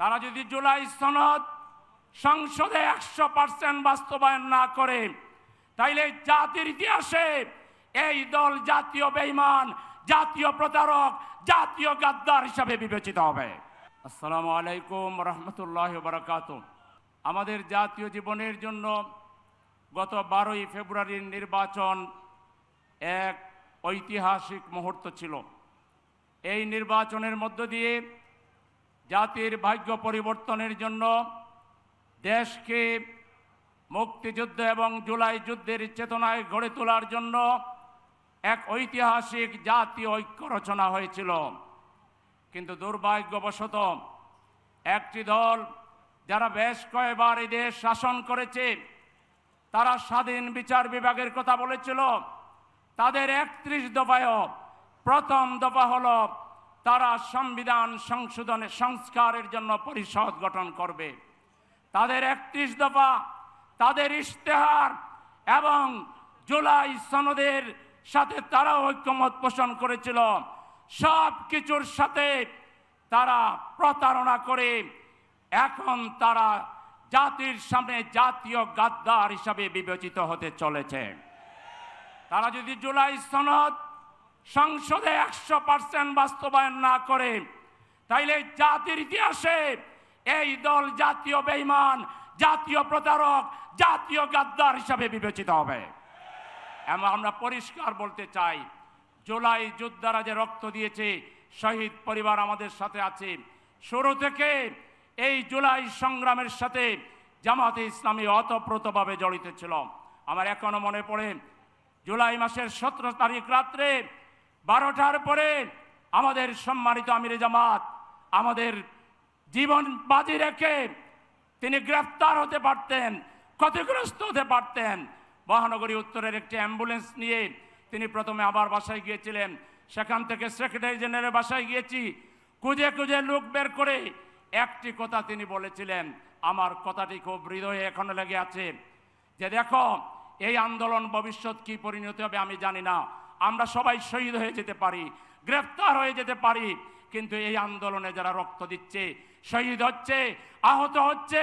তারা যদি জুলাই সনদ সংসদে 100% বাস্তবায়ন না করে, তাইলে জাতির ইতিহাসে এই দল জাতীয় বেঈমান, জাতীয় প্রতারক, জাতীয় গাদ্দার হিসাবে বিবেচিত হবে। আসসালামু আলাইকুম রহমতুল্লাহ বারাকাতুহু। আমাদের জাতীয় জীবনের জন্য গত 12ই ফেব্রুয়ারির নির্বাচন এক ঐতিহাসিক মুহূর্ত ছিল। এই নির্বাচনের মধ্য দিয়ে জাতির ভাগ্য পরিবর্তনের জন্য দেশকে মুক্তিযুদ্ধ এবং জুলাই যুদ্ধের চেতনায় গড়ে তোলার জন্য এক ঐতিহাসিক জাতীয় ঐক্য রচনা হয়েছিল। কিন্তু দুর্ভাগ্যবশত একটি দল যারা বেশ কয়েকবার এই দেশ শাসন করেছে, তারা স্বাধীন বিচার বিভাগের কথা বলেছিল। তাদের 31 দফায়ও প্রথম দফা হলো তারা সংবিধান সংশোধনের সংস্কারের জন্য পরিষদ গঠন করবে। তাদের 31 দফা, তাদের ইশতেহার এবং জুলাই সনদের সাথে তারা ঐক্যমত পোষণ করেছিল। সব কিছুর সাথে তারা প্রতারণা করে এখন তারা জাতির সামনে জাতীয় গাদ্দার হিসাবে বিবেচিত হতে চলেছে। তারা যদি জুলাই সনদ সংসদে 100% বাস্তবায়ন না করে, তাইলে জাতির ইতিহাসে এই দল জাতীয় বেঈমান, জাতীয় প্রতারক, জাতীয় গাদ্দার হিসাবে বিবেচিত হবে। এবং আমরা পরিষ্কার বলতে চাই, জুলাই যোদ্ধারা যে রক্ত দিয়েছে, শহীদ পরিবার আমাদের সাথে আছে। শুরু থেকে এই জুলাই সংগ্রামের সাথে জামাতে ইসলামী ওতপ্রোতভাবে জড়িত ছিল। আমার এখনো মনে পড়ে, জুলাই মাসের 17 তারিখ রাত্রে 12টার পরে আমাদের সম্মানিত আমিরে জামাত আমাদের জীবন বাজি রেখে তিনি গ্রেফতার হতে পারতেন, ক্ষতিগ্রস্ত হতে পারতেন। মহানগরী উত্তরের একটি অ্যাম্বুলেন্স নিয়ে তিনি প্রথমে আবার বাসায় গিয়েছিলেন। সেখান থেকে সেক্রেটারি জেনারেলের বাসায় গিয়েছি, খুঁজে খুঁজে লোক বের করে একটি কথা তিনি বলেছিলেন, আমার কথাটি খুব হৃদয়ে এখনো লেগে আছে, যে দেখো এই আন্দোলন ভবিষ্যৎ কি পরিণতি হবে আমি জানি না। আমরা সবাই শহীদ হয়ে যেতে পারি, গ্রেফতার হয়ে যেতে পারি, কিন্তু এই আন্দোলনে যারা রক্ত দিচ্ছে, শহীদ হচ্ছে, আহত হচ্ছে,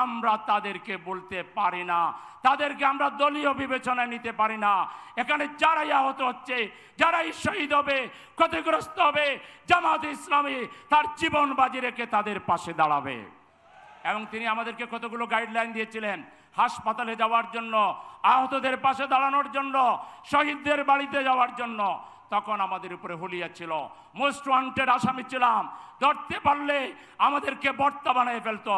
আমরা তাদেরকে বলতে পারি না, তাদেরকে আমরা দলীয় বিবেচনায় নিতে পারি না। এখানে যারাই আহত হচ্ছে, যারাই শহীদ হবে, ক্ষতিগ্রস্ত হবে, জামাতে ইসলামী তার জীবন বাজি রেখে তাদের পাশে দাঁড়াবে। এবং তিনি আমাদেরকে কতগুলো গাইডলাইন দিয়েছিলেন, হাসপাতালে যাওয়ার জন্য, আহতদের পাশে দাঁড়ানোর জন্য, শহীদদের বাড়িতে যাওয়ার জন্য। তখন আমাদের উপরে হুলিয়া ছিল, মোস্ট ওয়ান্টেড আসামি ছিলাম, ধরতে পারলে আমাদেরকে বর্তা বানিয়ে ফেলতো।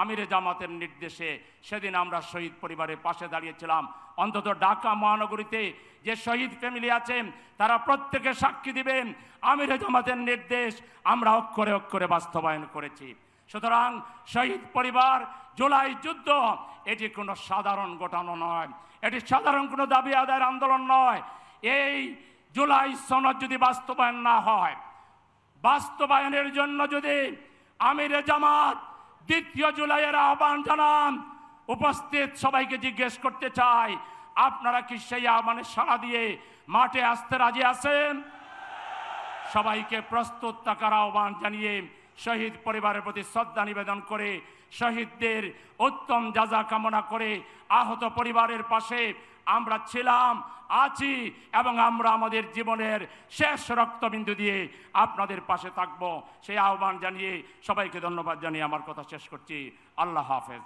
আমিরে জামাতের নির্দেশে সেদিন আমরা শহীদ পরিবারের পাশে দাঁড়িয়েছিলাম। অন্তত ঢাকা মহানগরীতে যে শহীদ ফ্যামিলি আছেন তারা প্রত্যেকে সাক্ষী দিবেন, আমিরে জামাতের নির্দেশ আমরা অক্ষরে অক্ষরে বাস্তবায়ন করেছি। সুতরাং শহীদ পরিবার, জুলাই যুদ্ধ এটি কোনো সাধারণ ঘটনা নয়, এটি সাধারণ কোনো দাবি আদায়ের আন্দোলন নয়। এই জুলাই সনদ যদি বাস্তবায়ন না হয়, বাস্তবায়নের জন্য যদি আমিরে জামাত 2 জুলাইয়ের আহ্বান জানান, উপস্থিত সবাইকে জিজ্ঞেস করতে চাই, আপনারা কি সেই আহ্বানে সাড়া দিয়ে মাঠে আসতে রাজি আছেন? সবাইকে প্রস্তুত থাকার আহ্বান জানিয়ে শহীদ পরিবারের প্রতি শ্রদ্ধা নিবেদন করে, শহীদদের উত্তম যাজা কামনা করে, আহত পরিবারের পাশে আমরা ছিলাম, আছি এবং আমরা আমাদের জীবনের শেষ রক্তবিন্দু দিয়ে আপনাদের পাশে থাকব, সেই আহ্বান জানিয়ে সবাইকে ধন্যবাদ জানিয়ে আমার কথা শেষ করছি। আল্লাহ হাফেজ।